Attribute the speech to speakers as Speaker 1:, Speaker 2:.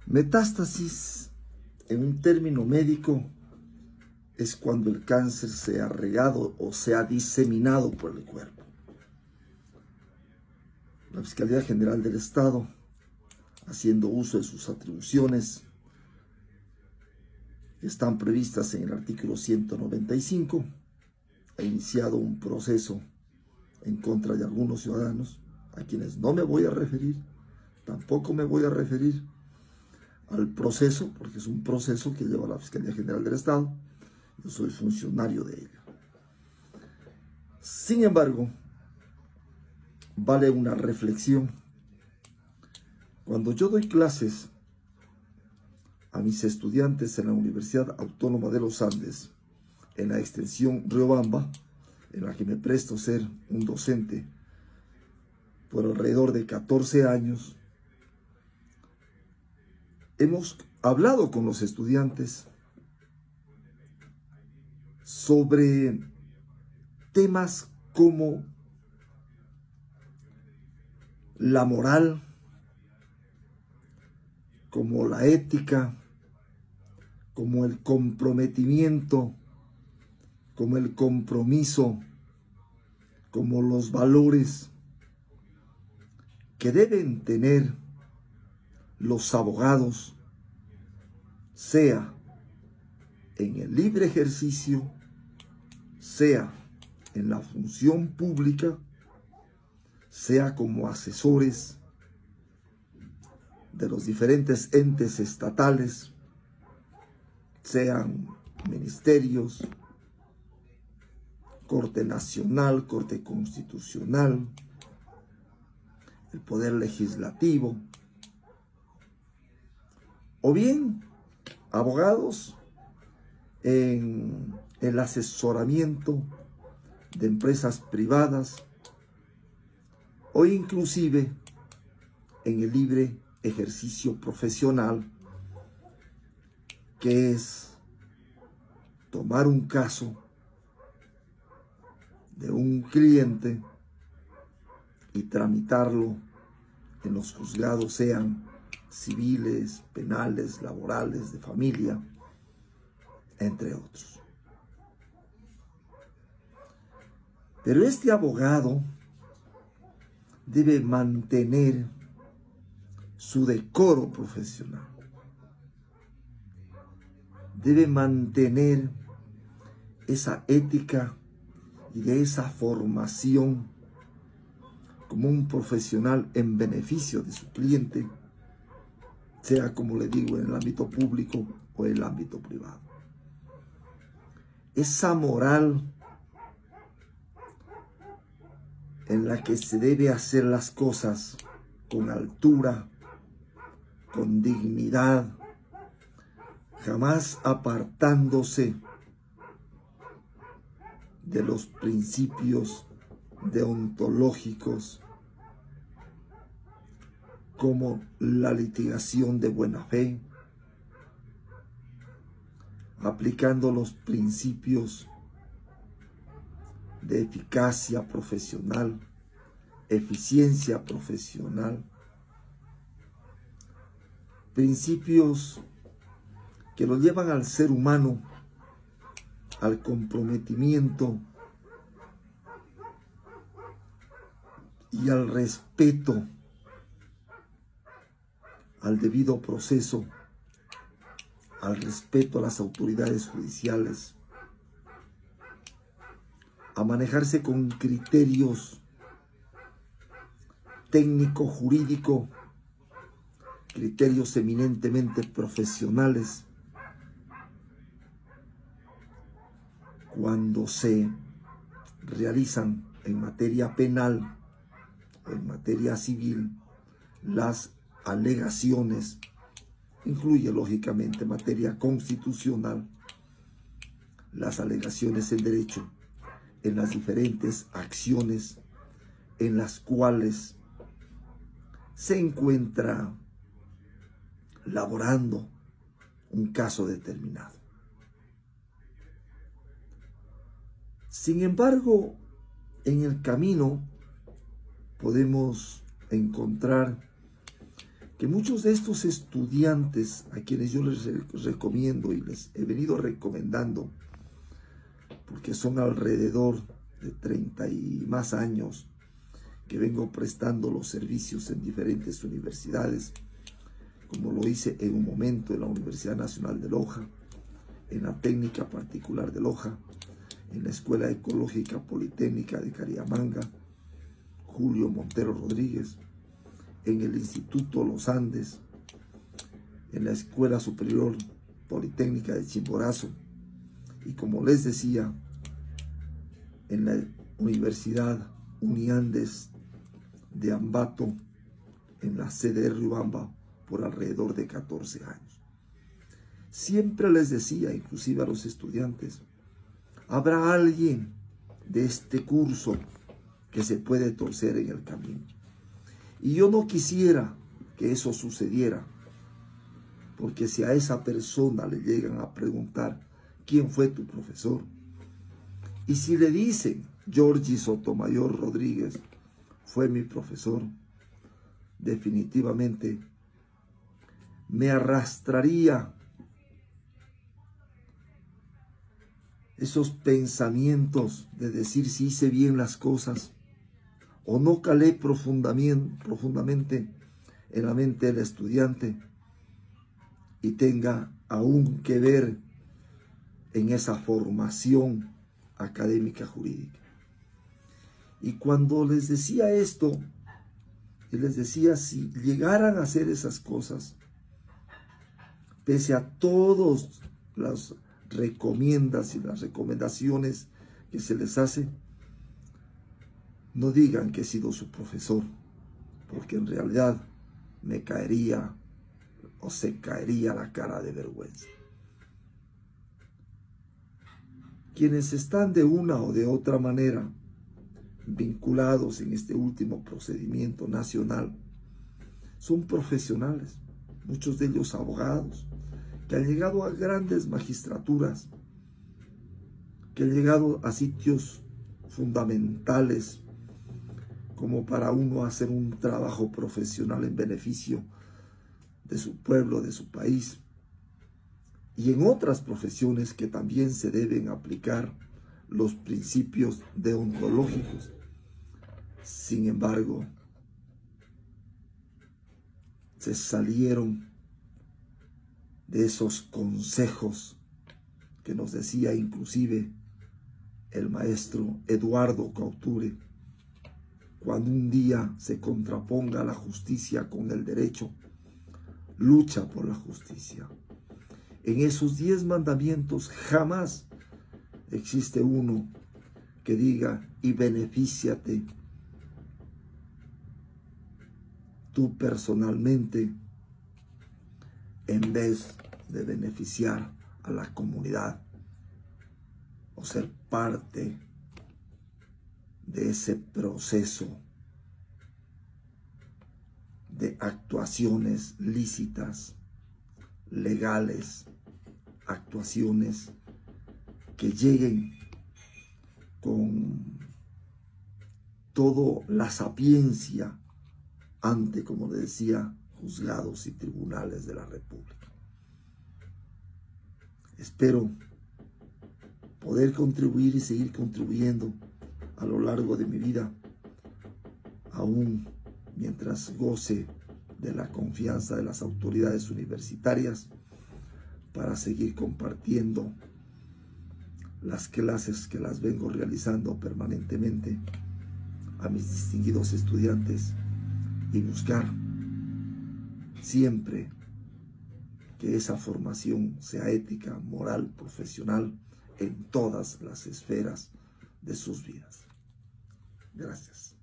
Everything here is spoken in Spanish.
Speaker 1: Metástasis, en un término médico, es cuando el cáncer se ha regado o se ha diseminado por el cuerpo. La Fiscalía General del Estado, haciendo uso de sus atribuciones que están previstas en el artículo 195, ha iniciado un proceso en contra de algunos ciudadanos, a quienes no me voy a referir, tampoco me voy a referir al proceso, porque es un proceso que lleva la Fiscalía General del Estado. Yo soy funcionario de ella. Sin embargo, vale una reflexión. Cuando yo doy clases a mis estudiantes en la Universidad Autónoma de los Andes, en la extensión Riobamba, en la que me presto ser un docente por alrededor de 14 años, hemos hablado con los estudiantes sobre temas como la moral, como la ética, como el comprometimiento, como el compromiso, como los valores que deben tener los abogados, sea en el libre ejercicio, sea en la función pública, sea como asesores de los diferentes entes estatales, sean ministerios, Corte Nacional, Corte Constitucional, el Poder Legislativo, o bien abogados en el asesoramiento de empresas privadas, o inclusive en el libre ejercicio profesional, que es tomar un caso de un cliente y tramitarlo en los juzgados, sean civiles, penales, laborales, de familia, entre otros. Pero este abogado debe mantener su decoro profesional, debe mantener esa ética y de esa formación como un profesional en beneficio de su cliente, sea, como le digo, en el ámbito público o en el ámbito privado. Esa moral en la que se debe hacer las cosas con altura, con dignidad, jamás apartándose de los principios deontológicos, como la litigación de buena fe, aplicando los principios de eficacia profesional, eficiencia profesional, principios que lo llevan al ser humano al comprometimiento y al respeto al debido proceso, al respeto a las autoridades judiciales, a manejarse con criterios técnico-jurídico, criterios eminentemente profesionales, cuando se realizan en materia penal o en materia civil las alegaciones, incluye lógicamente materia constitucional, las alegaciones en derecho en las diferentes acciones en las cuales se encuentra laborando un caso determinado. Sin embargo, en el camino podemos encontrar que muchos de estos estudiantes a quienes yo les recomiendo y les he venido recomendando, porque son alrededor de 30 y más años que vengo prestando los servicios en diferentes universidades, como lo hice en un momento en la Universidad Nacional de Loja, en la Técnica Particular de Loja, en la Escuela Ecológica Politécnica de Cariamanga, Julio Montero Rodríguez, en el Instituto Los Andes, en la Escuela Superior Politécnica de Chimborazo y, como les decía, en la Universidad Uniandes de Ambato, en la sede de Riobamba, por alrededor de 14 años. Siempre les decía, inclusive a los estudiantes, habrá alguien de este curso que se puede torcer en el camino. Y yo no quisiera que eso sucediera, porque si a esa persona le llegan a preguntar quién fue tu profesor, y si le dicen Georgie Sotomayor Rodríguez fue mi profesor, definitivamente me arrastraría esos pensamientos de decir si hice bien las cosas o no calé profundamente en la mente del estudiante y tenga aún que ver en esa formación académica jurídica. Y cuando les decía esto, y les decía, si llegaran a hacer esas cosas, pese a todas las recomiendas y las recomendaciones que se les hace, no digan que he sido su profesor, porque en realidad me caería o se caería la cara de vergüenza. Quienes están de una o de otra manera vinculados en este último procedimiento nacional son profesionales, muchos de ellos abogados, que han llegado a grandes magistraturas, que han llegado a sitios fundamentales como para uno hacer un trabajo profesional en beneficio de su pueblo, de su país, y en otras profesiones que también se deben aplicar los principios deontológicos. Sin embargo, se salieron de esos consejos que nos decía inclusive el maestro Eduardo Cauture, cuando un día se contraponga la justicia con el derecho, lucha por la justicia. En esos 10 mandamientos jamás existe uno que diga y benefíciate tú personalmente en vez de beneficiar a la comunidad o ser parte de ese proceso de actuaciones lícitas, legales, actuaciones que lleguen con toda la sapiencia ante, como le decía, juzgados y tribunales de la República. Espero poder contribuir y seguir contribuyendo a lo largo de mi vida, aún mientras goce de la confianza de las autoridades universitarias, para seguir compartiendo las clases que las vengo realizando permanentemente a mis distinguidos estudiantes y buscar siempre que esa formación sea ética, moral, profesional en todas las esferas de sus vidas. Gracias.